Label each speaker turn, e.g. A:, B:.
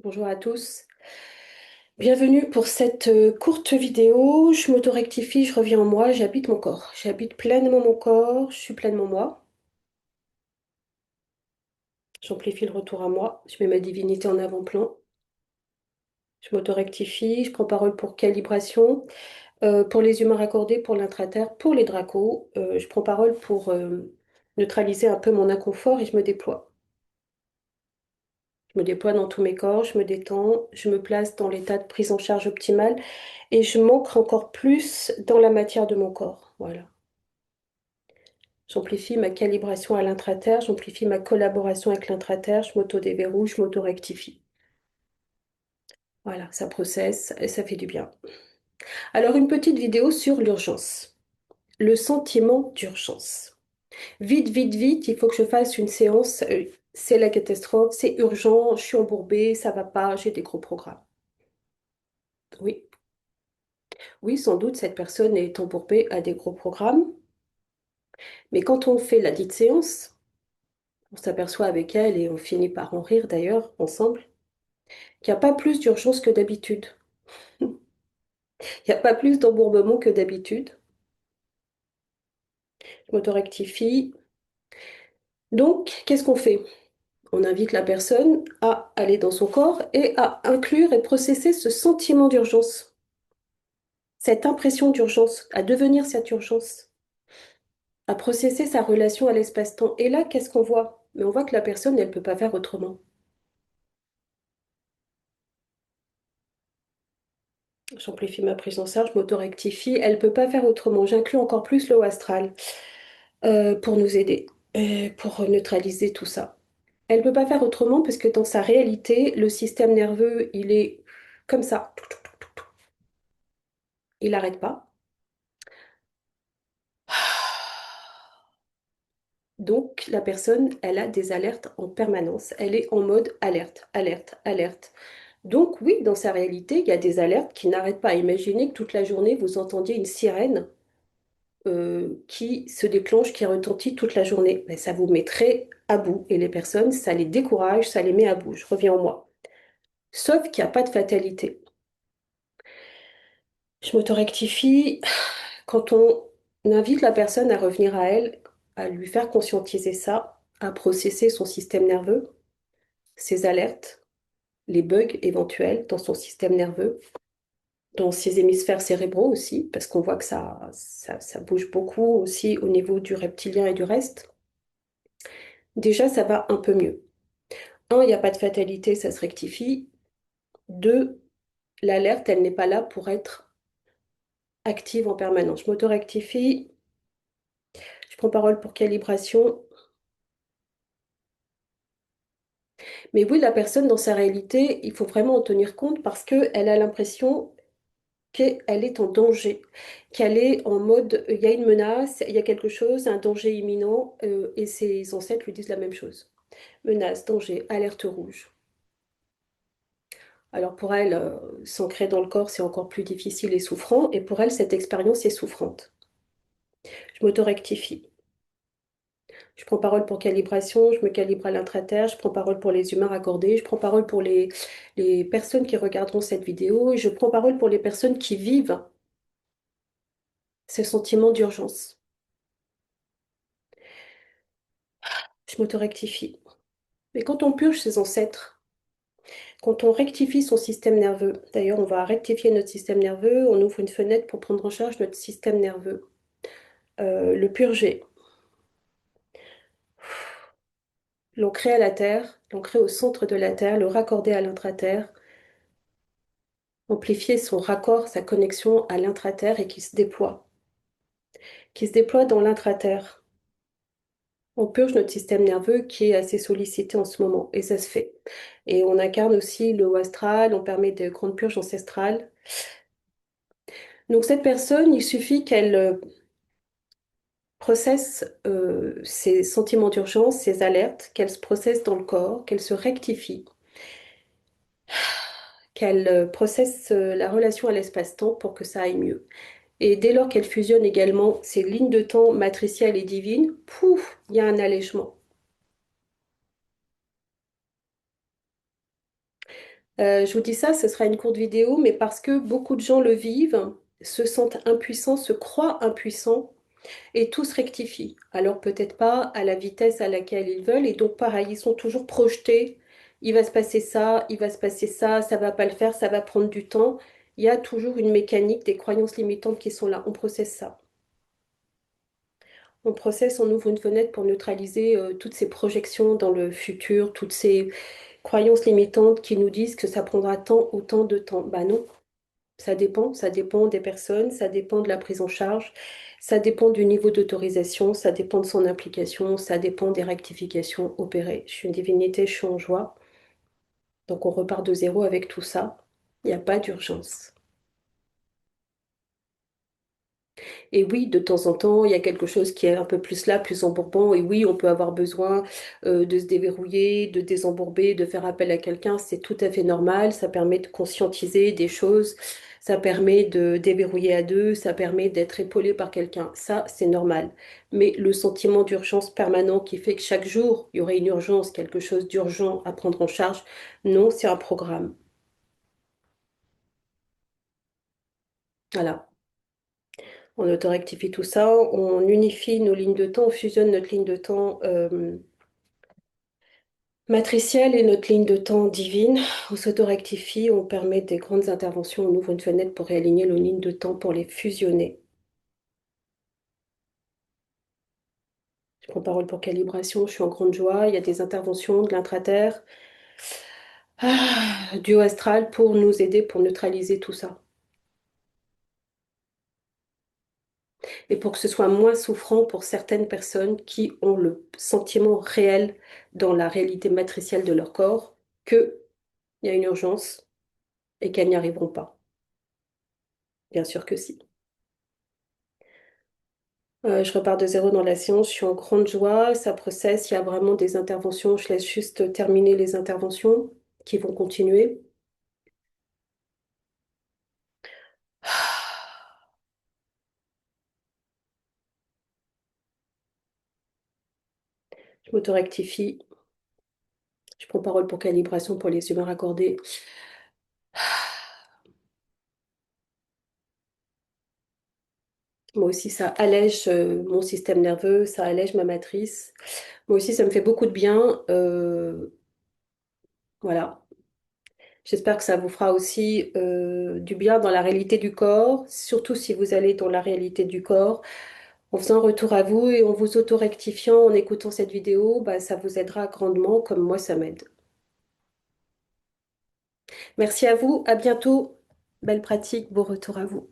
A: Bonjour à tous. Bienvenue pour cette courte vidéo. Je m'auto-rectifie, je reviens en moi, j'habite mon corps. J'habite pleinement mon corps, je suis pleinement moi. J'amplifie le retour à moi, je mets ma divinité en avant-plan. Je m'auto-rectifie, je prends parole pour calibration, pour les humains raccordés, pour l'intraterre, pour les dracos. Je prends parole pour neutraliser un peu mon inconfort et je me déploie. Je me déploie dans tous mes corps, je me détends, je me place dans l'état de prise en charge optimale et je m'ancre encore plus dans la matière de mon corps. Voilà. J'amplifie ma calibration à l'intraterre, j'amplifie ma collaboration avec l'intraterre, je m'auto-déverrouille, je m'auto-rectifie. Voilà, ça processe et ça fait du bien. Alors, une petite vidéo sur l'urgence. Le sentiment d'urgence. Vite, vite, vite, il faut que je fasse une séance. C'est la catastrophe, c'est urgent, je suis embourbée, ça va pas, j'ai des gros programmes. Oui, oui, sans doute, cette personne est embourbée à des gros programmes. Mais quand on fait la dite séance, on s'aperçoit avec elle, et on finit par en rire d'ailleurs, ensemble, qu'il n'y a pas plus d'urgence que d'habitude. Il n'y a pas plus d'embourbement que d'habitude. Je m'auto-rectifie. Donc, qu'est-ce qu'on fait? On invite la personne à aller dans son corps et à inclure et processer ce sentiment d'urgence, cette impression d'urgence, à devenir cette urgence, à processer sa relation à l'espace-temps. Et là, qu'est-ce qu'on voit? Mais on voit que la personne, elle ne peut pas faire autrement. J'amplifie ma prise en charge, je m'auto-rectifie. Elle ne peut pas faire autrement. J'inclus encore plus le haut astral pour nous aider, pour neutraliser tout ça. Elle ne peut pas faire autrement parce que dans sa réalité, le système nerveux, il est comme ça. Il n'arrête pas. Donc, la personne, elle a des alertes en permanence. Elle est en mode alerte, alerte, alerte. Donc, oui, dans sa réalité, il y a des alertes qui n'arrêtent pas. Imaginez que toute la journée, vous entendiez une sirène qui se déclenche, qui retentit toute la journée. Mais ça vous mettrait à bout. Et les personnes, ça les décourage, ça les met à bout. Je reviens en moi. Sauf qu'il n'y a pas de fatalité. Je m'auto-rectifie. Quand on invite la personne à revenir à elle, à lui faire conscientiser ça, à processer son système nerveux, ses alertes, les bugs éventuels dans son système nerveux, dans ses hémisphères cérébraux aussi, parce qu'on voit que ça bouge beaucoup aussi au niveau du reptilien et du reste, déjà ça va un peu mieux. Un, il n'y a pas de fatalité, ça se rectifie. Deux, l'alerte, elle n'est pas là pour être active en permanence. Je m'auto-rectifie, je prends parole pour calibration. Mais oui, la personne, dans sa réalité, il faut vraiment en tenir compte parce qu'elle a l'impression qu'elle est en danger, qu'elle est en mode, il y a une menace, il y a quelque chose, un danger imminent, et ses ancêtres lui disent la même chose. Menace, danger, alerte rouge. Alors pour elle, s'ancrer dans le corps, c'est encore plus difficile et souffrant, et pour elle, cette expérience est souffrante. Je m'auto-rectifie. Je prends parole pour calibration, je me calibre à l'intraterre, je prends parole pour les humains raccordés, je prends parole pour les personnes qui regarderont cette vidéo, et je prends parole pour les personnes qui vivent ce sentiment d'urgence. Je m'auto-rectifie. Mais quand on purge ses ancêtres, quand on rectifie son système nerveux, d'ailleurs on va rectifier notre système nerveux, on ouvre une fenêtre pour prendre en charge notre système nerveux, le purger, l'ancrer à la terre, l'ancrer au centre de la terre, le raccorder à l'intraterre, amplifier son raccord, sa connexion à l'intraterre et qui se déploie dans l'intraterre. On purge notre système nerveux qui est assez sollicité en ce moment, et ça se fait. Et on incarne aussi le haut astral, on permet de grandes purges ancestrales. Donc cette personne, il suffit qu'elle processe ses sentiments d'urgence, ses alertes, qu'elle se processe dans le corps, qu'elle se rectifie, qu'elle processe la relation à l'espace-temps pour que ça aille mieux. Et dès lors qu'elle fusionne également ces lignes de temps matricielles et divines, pouf, il y a un allègement. Je vous dis ça, ce sera une courte vidéo, mais parce que beaucoup de gens le vivent, se sentent impuissants, se croient impuissants, et tous rectifient. Alors peut-être pas à la vitesse à laquelle ils veulent, et donc pareil, ils sont toujours projetés. Il va se passer ça, il va se passer ça va pas le faire, ça va prendre du temps. Il y a toujours une mécanique des croyances limitantes qui sont là. On processe ça. On processe, on ouvre une fenêtre pour neutraliser toutes ces projections dans le futur, toutes ces croyances limitantes qui nous disent que ça prendra tant ou tant de temps. Bah non, ça dépend des personnes, ça dépend de la prise en charge, ça dépend du niveau d'autorisation, ça dépend de son implication, ça dépend des rectifications opérées. Je suis une divinité, je suis en joie, donc on repart de zéro avec tout ça. Il n'y a pas d'urgence. Et oui, de temps en temps, il y a quelque chose qui est un peu plus là, plus embourbant. Et oui, on peut avoir besoin de se déverrouiller, de désembourber, de faire appel à quelqu'un. C'est tout à fait normal. Ça permet de conscientiser des choses. Ça permet de déverrouiller à deux. Ça permet d'être épaulé par quelqu'un. Ça, c'est normal. Mais le sentiment d'urgence permanent qui fait que chaque jour, il y aurait une urgence, quelque chose d'urgent à prendre en charge, non, c'est un programme. Voilà. On autorectifie tout ça, on unifie nos lignes de temps, on fusionne notre ligne de temps matricielle et notre ligne de temps divine. On s'autorectifie, on permet des grandes interventions, on ouvre une fenêtre pour réaligner nos lignes de temps, pour les fusionner. Je prends parole pour calibration, je suis en grande joie. Il y a des interventions de l'intraterre, du haut astral pour nous aider, pour neutraliser tout ça. Et pour que ce soit moins souffrant pour certaines personnes qui ont le sentiment réel dans la réalité matricielle de leur corps qu'il y a une urgence et qu'elles n'y arriveront pas. Bien sûr que si. Je repars de zéro dans la séance, je suis en grande joie, ça processe, il y a vraiment des interventions, je laisse juste terminer les interventions qui vont continuer. Je m'auto-rectifie, je prends parole pour calibration pour les humeurs accordées. Moi aussi, ça allège mon système nerveux, ça allège ma matrice. Moi aussi, ça me fait beaucoup de bien. Voilà. J'espère que ça vous fera aussi du bien dans la réalité du corps, surtout si vous allez dans la réalité du corps. En faisant un retour à vous et en vous auto-rectifiant, en écoutant cette vidéo, bah, ça vous aidera grandement, comme moi, ça m'aide. Merci à vous, à bientôt. Belle pratique, bon retour à vous.